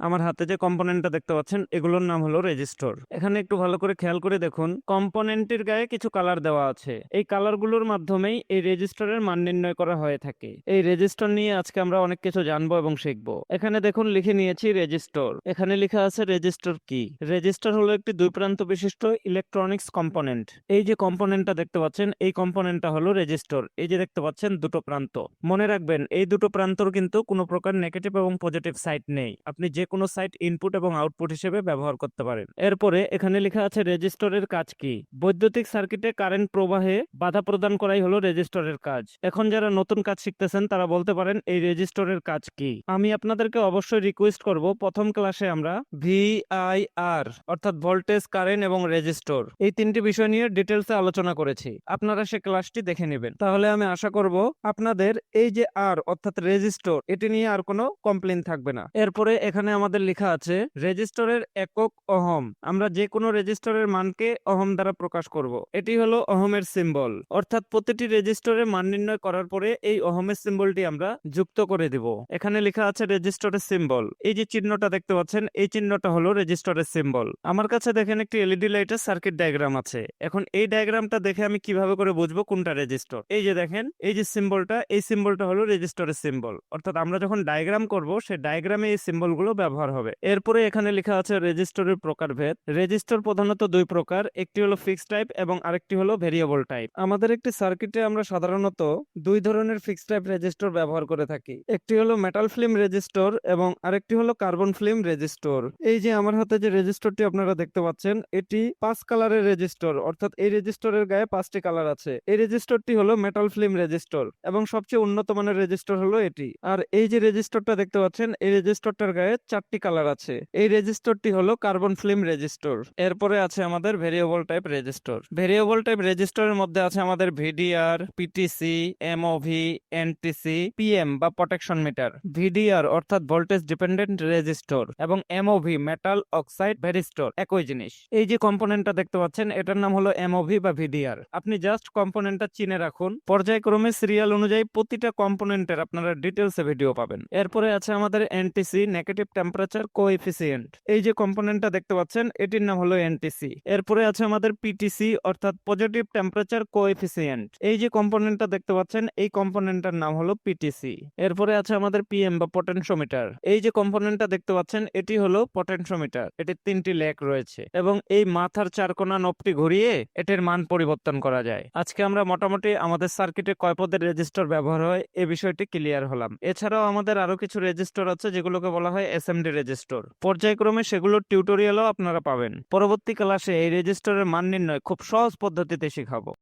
আমার হাতে যে কম্পোনেন্টটা দেখতে পাচ্ছেন এগুলোর নাম হলো রেজিস্টর। এখানে একটু ভালো করে খেয়াল করে দেখুন, কম্পোনেন্টের গায়ে কিছু কালার দেওয়া আছে। এই কালারগুলোর মাধ্যমেই এই রেজিস্টরের মান নির্ণয় করা হয়ে থাকে। এই রেজিস্টর নিয়ে আজকে আমরা অনেক কিছু জানবো এবং শিখবো। এখানে দেখুন লিখে নিয়েছি রেজিস্টর। এখানে লেখা আছে রেজিস্টর কি। রেজিস্টর হলো একটি দুই প্রান্ত বিশিষ্ট ইলেকট্রনিক্স কম্পোনেন্ট। এই যে কম্পোনেন্টটা দেখতে পাচ্ছেন এই কম্পোনেন্টটা হলো রেজিস্টর। এই যে দেখতে পাচ্ছেন দুটো প্রান্ত, মনে রাখবেন এই দুটো প্রান্তর কিন্তু কোনো প্রকার নেগেটিভ এবং পজিটিভ সাইড নেই। আপনি যে কোনো সাইড ইনপুট এবং আউটপুট হিসেবে ব্যবহার করতে পারেন। এরপরে এখানে লেখা আছে রেজিস্টরের কাজ কি। বৈদ্যুতিক সার্কিটে কারেন্ট প্রবাহে বাধা প্রদান করাই হলো রেজিস্টরের কাজ। এখন যারা নতুন কাজ শিখতেছেন তারা বলতে পারেন এই রেজিস্টরের কাজ কি। আমি আপনাদেরকে অবশ্যই রিকোয়েস্ট করব, প্রথম ক্লাসে আমরা ভিআইআর অর্থাৎ ভোল্টেজ, কারেন্ট এবং রেজিস্টর এই তিনটি বিষয় নিয়ে ডিটেলসে আলোচনা করেছি। আপনারা সে ক্লাসটি দেখে নেবেন। তাহলে আমি আশা করব আপনাদের এই যে আর অর্থাৎ রেজিস্টর এটি নিয়ে আর কোনো কমপ্লেইন থাকবে না। এরপরে এখানে আমাদের লেখা আছে রেজিস্টরের একক ওহম। আমরা যে কোনো রেজিস্টরের মানকে ওহম দ্বারা প্রকাশ করব। এটি হলো ওহমের সিম্বল, অর্থাৎ প্রতিটি রেজিস্টরের মান নির্ণয় করার পরে এই ওহমের সিম্বলটি আমরা যুক্ত করে দিব। এখানে লেখা আছে রেজিস্টরের সিম্বল। এই যে চিহ্নটা দেখতে পাচ্ছেন এই চিহ্নটা হলো রেজিস্টরের সিম্বল। আমার কাছে দেখেন একটি এলইডি লাইটের সার্কিট ডায়াগ্রাম আছে। এখন এই ডায়াগ্রামটা দেখে আমি কিভাবে করে বুঝবো কোনটা রেজিস্টর। এই যে দেখেন এই যে সিম্বলটা, এই সিম্বলটা হলো রেজিস্টরের সিম্বল। অর্থাৎ আমরা যখন ডায়াগ্রাম করব সেই ডায়াগ্রামে এই সিম্বলগুলো ব্যবহার হবে। এরপরে এখানে লেখা আছে রেজিস্টরের প্রকারভেদ। রেজিস্টর প্রধানত দুই প্রকার, একটি হলো ফিক্সড টাইপ এবং আরেকটি হলো ভেরিয়েবল টাইপ। আমাদের একটি সার্কিটে আমরা সাধারণত দুই ধরনের ফিক্সড টাইপ রেজিস্টর ব্যবহার করে থাকি। একটি হলো মেটাল ফিল্ম রেজিস্টর এবং আরেকটি হলো কার্বন ফিল্ম রেজিস্টর। এই যে আমার হাতে যে রেজিস্টরটি আপনারা দেখতে পাচ্ছেন এটি 5 কালারের রেজিস্টর, অর্থাৎ এই রেজিস্টরের গায়ে 5টি কালার আছে। এই রেজিস্টরটি হলো মেটাল ফিল্ম রেজিস্টর এবং সবচেয়ে উন্নত মানের রেজিস্টর হলো এটি। আর এই যে রেজিস্টরটা দেখতে পাচ্ছেন এই রেজিস্টরটার গায়ে 4টি কালার আছে। এই রেজিস্টরটি হলো কার্বন ফিল্ম রেজিস্টর। এরপরে আছে আমাদের variable type resistor. Variable type রেজিস্টরের মধ্যে আছে আমাদের VDR, PTC, MOV, NTC, PM বা প্রোটেকশন মিটার। ভিডিআর অর্থাৎ ভোল্টেজ ডিপেন্ডেন্ট রেজিস্টর এবং এমওভি মেটাল অক্সাইড ভেরিস্টর একই জিনিস। এই যে কম্পোনেন্টটা দেখতে পাচ্ছেন এটার নাম হলো এমওভি বা ভিডিআর। আপনি জাস্ট কম্পোনেন্টটা চিনে রাখুন, পর্যায়ক্রমে সিরিয়াল অনুযায়ী প্রতিটা কম্পোনেন্টের আপনারা ডিটেলসে ভিডিও পাবেন। এরপরে আছে আমাদের এনটিসি, নেগেটিভ টেম্পারেচার কোএফিসিয়েন্ট। এই যে কম্পোনেন্টটা দেখতে পাচ্ছেন এটির নাম হলো এনটিসি। এরপরে আছে আমাদের পিটিসি অর্থাৎ পজিটিভ টেম্পারেচার কোএফিসিয়েন্ট। এই যে কম্পোনেন্টটা দেখতে পাচ্ছেন এই কম্পোনেন্টটার নাম হলো পিটিসি। এরপরে আছে আমাদের পিএম বা পটেনশিওমিটার। এই যে কম্পোনেন্টটা দেখতে পাচ্ছেন এটি হলো পটেনশিওমিটার। এটির 3টি লেগ রয়েছে এবং এই মাথার চারকোনা নবটি ঘুরিয়ে এটির মান পরিবর্তন করা যায়। আজকে আমরা মোটামুটি আমাদের সার্কিটে কয় পদের রেজিস্টর ব্যবহার হয় এই বিষয়টি ক্লিয়ার হলাম। এছাড়াও আমাদের আরো কিছু রেজিস্টর আছে যেগুলোকে বলা হয় এসএমডি রেজিস্টর। পর্যায়ক্রমে সেগুলোর টিউটোরিয়ালও আপনারা পাবেন। পরবর্তী ক্লাসে এই রেজিস্টরের মান নির্ণয় খুব সহজ পদ্ধতিতে শেখাবো।